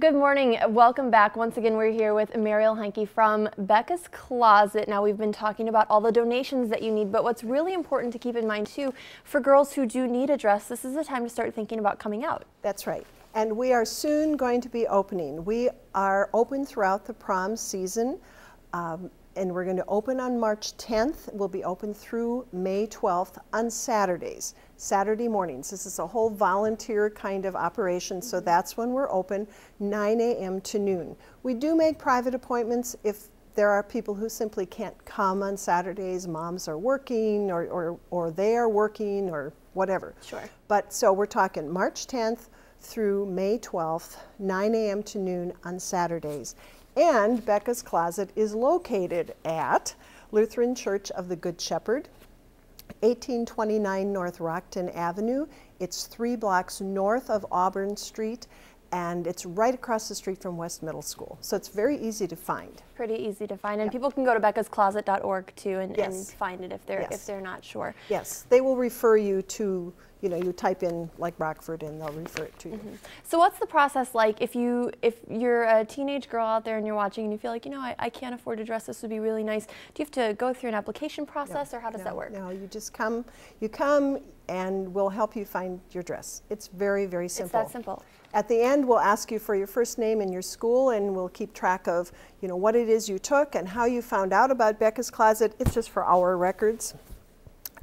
Good morning. Welcome back. Once again, we're here with Mariel Henke from Becca's Closet. Now, we've been talking about all the donations that you need, but what's really important to keep in mind, too, for girls who do need a dress, this is the time to start thinking about coming out. That's right. And we are soon going to be opening. We are open throughout the prom season, and we're going to open on March 10th. We'll be open through May 12th on Saturdays, Saturday mornings. This is a whole volunteer kind of operation, so that's when we're open, 9 a.m. to noon. We do make private appointments if there are people who simply can't come on Saturdays. Moms are working or they are working or whatever. Sure. But so we're talking March 10th through May 12th, 9 a.m. to noon on Saturdays. And Becca's Closet is located at Lutheran Church of the Good Shepherd, 1829 North Rockton Avenue. It's 3 blocks north of Auburn Street, and it's right across the street from West Middle School. So it's very easy to find. Pretty easy to find, and people can go to beccascloset.org too and find it if they're not sure. Yes, they will refer you to, you type in like Rockford and they'll refer it to you. So what's the process like if you're a teenage girl out there and you're watching and you feel like, I can't afford a dress, this would be really nice. Do you have to go through an application process or how does that work? No, you just come and we'll help you find your dress. It's very, very simple. It's that simple. At the end, we'll ask you for your first name and your school, and we'll keep track of, what it is you took and how you found out about Becca's Closet. It's just for our records,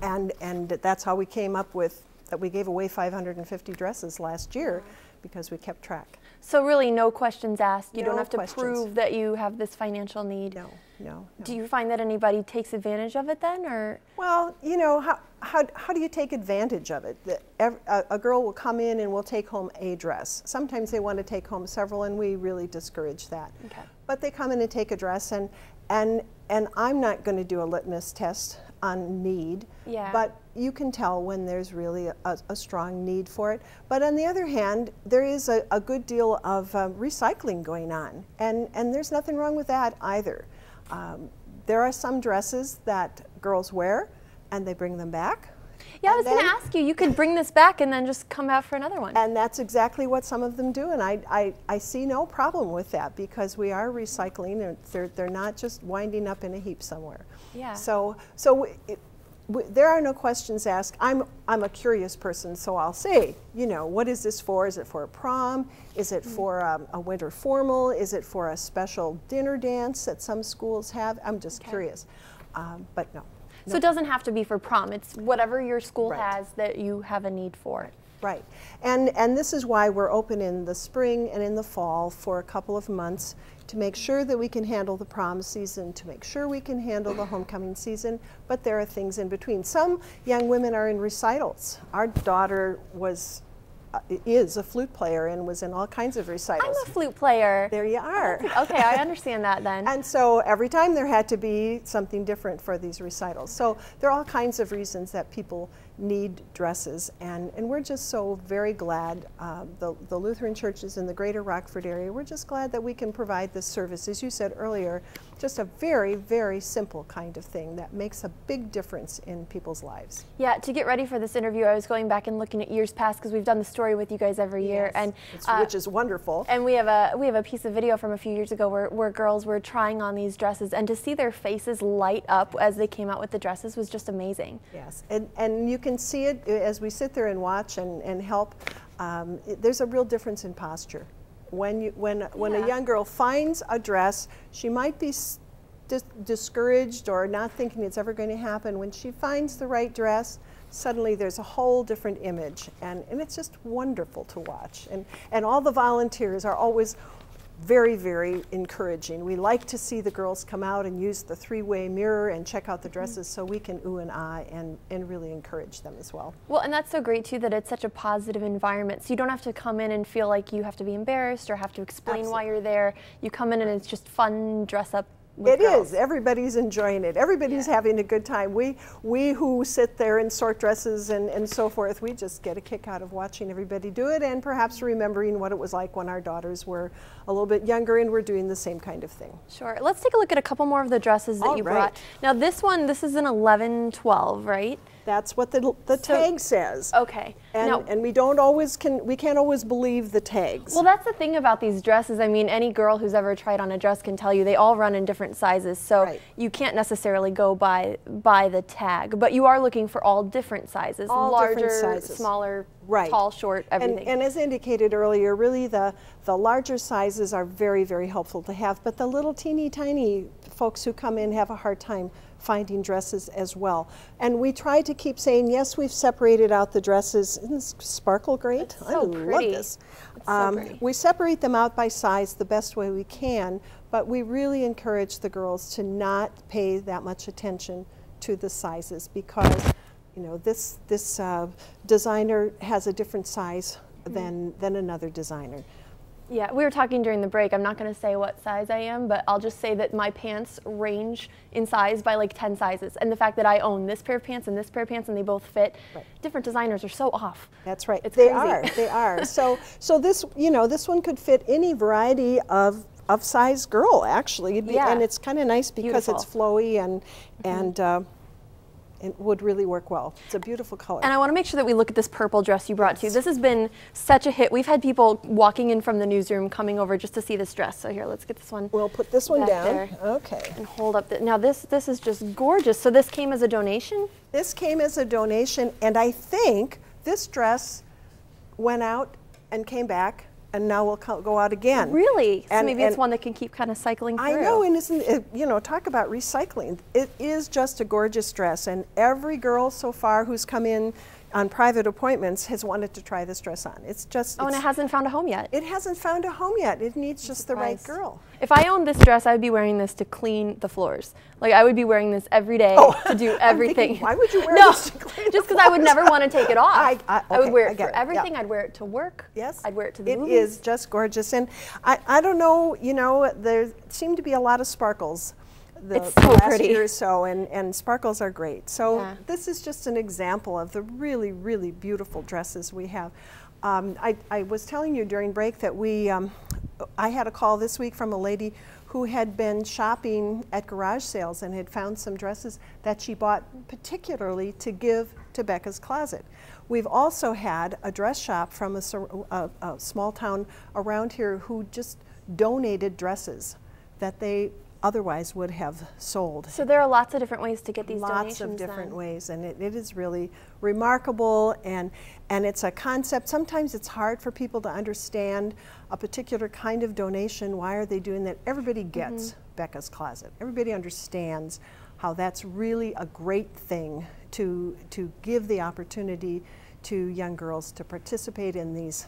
and that's how we came up with that. We gave away 550 dresses last year because we kept track. So really, no questions asked. You No don't have to questions. prove that you have this financial need. No. Do you find that anybody takes advantage of it then, or? Well, how do you take advantage of it? A girl will come in and will take home a dress. Sometimes they want to take home several, and we really discourage that. Okay. But they come in and take a dress, and I'm not going to do a litmus test on need. Yeah. But you can tell when there's really a strong need for it. But on the other hand, there is a good deal of recycling going on, and there's nothing wrong with that either. There are some dresses that girls wear and they bring them back. Yeah, I was going to ask you, you could bring this back and then just come out for another one. And that's exactly what some of them do, and I see no problem with that because we are recycling and they're not just winding up in a heap somewhere. Yeah. So there are no questions asked. I'm a curious person, so I'll say, what is this for? Is it for a prom? Is it for a winter formal? Is it for a special dinner dance that some schools have? I'm just curious, but no. So it doesn't have to be for prom. It's whatever your school Right. has that you have a need for. Right, and this is why we're open in the spring and in the fall for a couple of months to make sure that we can handle the prom season, to make sure we can handle the homecoming season, but there are things in between. Some young women are in recitals. Our daughter is a flute player and was in all kinds of recitals. I'm a flute player. There you are. Okay, I understand that then. And so every time there had to be something different for these recitals. So there are all kinds of reasons that people need dresses, and we're just so very glad, the Lutheran churches in the greater Rockford area, we're just glad that we can provide this service. As you said earlier, just a very, very simple kind of thing that makes a big difference in people's lives. Yeah, to get ready for this interview, I was going back and looking at years past because we've done the story with you guys every year, and which is wonderful. And we have a piece of video from a few years ago where girls were trying on these dresses, and to see their faces light up as they came out with the dresses was just amazing. Yes, and you can see it as we sit there and watch and help. There's a real difference in posture. When a young girl finds a dress, she might be discouraged or not thinking it's ever going to happen. When she finds the right dress, suddenly there's a whole different image, and it's just wonderful to watch. And all the volunteers are always very, very encouraging. We like to see the girls come out and use the three-way mirror and check out the dresses so we can ooh and ah and really encourage them as well. Well, and that's so great too that it's such a positive environment, so you don't have to come in and feel like you have to be embarrassed or have to explain why you're there. You come in and it's just fun dress up. It is. Everybody's enjoying it. Everybody's having a good time. We who sit there in short dresses and so forth, we just get a kick out of watching everybody do it and perhaps remembering what it was like when our daughters were a little bit younger and were doing the same kind of thing. Sure. Let's take a look at a couple more of the dresses that you brought. Now this is an 11-12, right? That's what the tag says. Okay. And we can't always believe the tags. Well, that's the thing about these dresses. I mean, any girl who's ever tried on a dress can tell you they all run in different sizes. So you can't necessarily go by the tag, but you are looking for all different sizes, all larger, different sizes. Smaller, tall, short, everything. And as indicated earlier, really the larger sizes are very, very helpful to have, but the little teeny tiny folks who come in have a hard time finding dresses as well. And we try to keep saying, yes, we've separated out the dresses. Isn't this sparkle great? It's so pretty. Love this. So pretty. We separate them out by size the best way we can, but we really encourage the girls to not pay that much attention to the sizes, because you know, this designer has a different size than another designer. Yeah, we were talking during the break. I'm not going to say what size I am, but I'll just say that my pants range in size by like 10 sizes. And the fact that I own this pair of pants and this pair of pants and they both fit, different designers are so off. That's right. It's they crazy. They are. So this, you know, this one could fit any variety of size girl, actually. And it's kind of nice because it's flowy and it would really work well. It's a beautiful color. And I want to make sure that we look at this purple dress you brought too. This has been such a hit. We've had people walking in from the newsroom coming over just to see this dress. So here, let's get this one. We'll put this one down. There. Okay. And hold up. Now this is just gorgeous. So this came as a donation? This came as a donation, and I think this dress went out and came back, and now will go out again. Really? So maybe it's one that can keep kind of cycling through. I know, and isn't it, you know, talk about recycling. It is just a gorgeous dress, and every girl so far who's come in on private appointments has wanted to try this dress on. It's just... Oh, and it hasn't found a home yet. It hasn't found a home yet. It needs just the right girl. If I owned this dress, I would be wearing this to clean the floors. Like, I would be wearing this every day to do everything. Thinking, why would you wear this to clean the just because I would never want to take it off. I would wear it for everything. I'd wear it to work. Yes. I'd wear it to the movies. It is just gorgeous. And I don't know, you know, there seem to be a lot of sparkles the last year or so, and sparkles are great. So this is just an example of the really, really beautiful dresses we have. I was telling you during break that I had a call this week from a lady who had been shopping at garage sales and had found some dresses that she bought particularly to give to Becca's Closet. We've also had a dress shop from a small town around here who just donated dresses that they otherwise would have sold. So there are lots of different ways to get these donations. Lots of different ways, and it is really remarkable, and it's a concept. Sometimes it's hard for people to understand a particular kind of donation. Why are they doing that? Everybody gets Becca's Closet. Everybody understands how that's really a great thing to give the opportunity to young girls to participate in these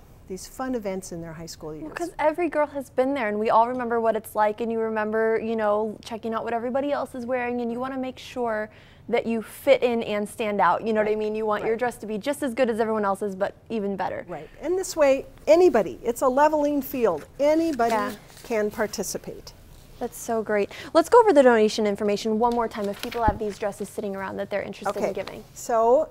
fun events in their high school years. Because every girl has been there, and we all remember what it's like, and you remember, you know, checking out what everybody else is wearing, and you want to make sure that you fit in and stand out. You know what I mean? You want your dress to be just as good as everyone else's, but even better. Right. And this way, anybody, it's a leveling field. Anybody can participate. That's so great. Let's go over the donation information one more time if people have these dresses sitting around that they're interested in giving. So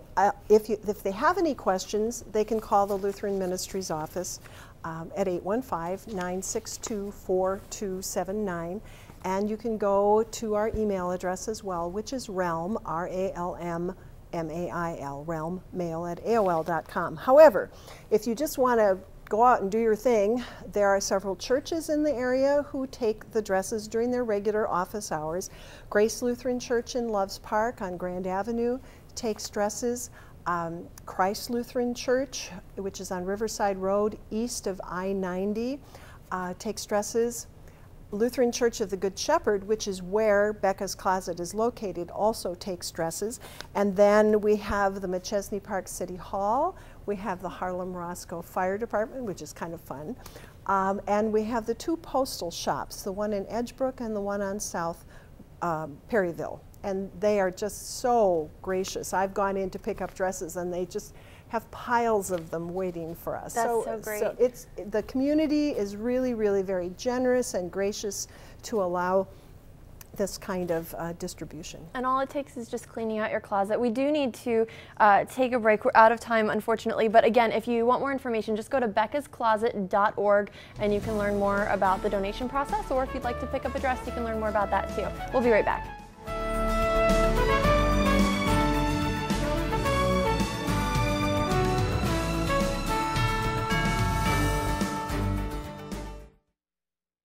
if they have any questions, they can call the Lutheran Ministries office at 815-962-4279. And you can go to our email address as well, which is realm, R-A-L-M-M-A-I-L, realmmail@AOL.com. However, if you just want to go out and do your thing, there are several churches in the area who take the dresses during their regular office hours. Grace Lutheran Church in Loves Park on Grand Avenue takes dresses. Christ Lutheran Church, which is on Riverside Road east of I-90, takes dresses. Lutheran Church of the Good Shepherd, which is where Becca's Closet is located, also takes dresses. And then we have the McChesney Park City Hall. We have the Harlem Roscoe Fire Department, which is kind of fun. And we have the two postal shops, the one in Edgebrook and the one on South Perryville. And they are just so gracious. I've gone in to pick up dresses, and they just have piles of them waiting for us. That's so great. So the community is really, really very generous and gracious to allow this kind of distribution. And all it takes is just cleaning out your closet. We do need to take a break. We're out of time, unfortunately. But again, if you want more information, just go to beccascloset.org and you can learn more about the donation process. Or if you'd like to pick up a dress, you can learn more about that too. We'll be right back.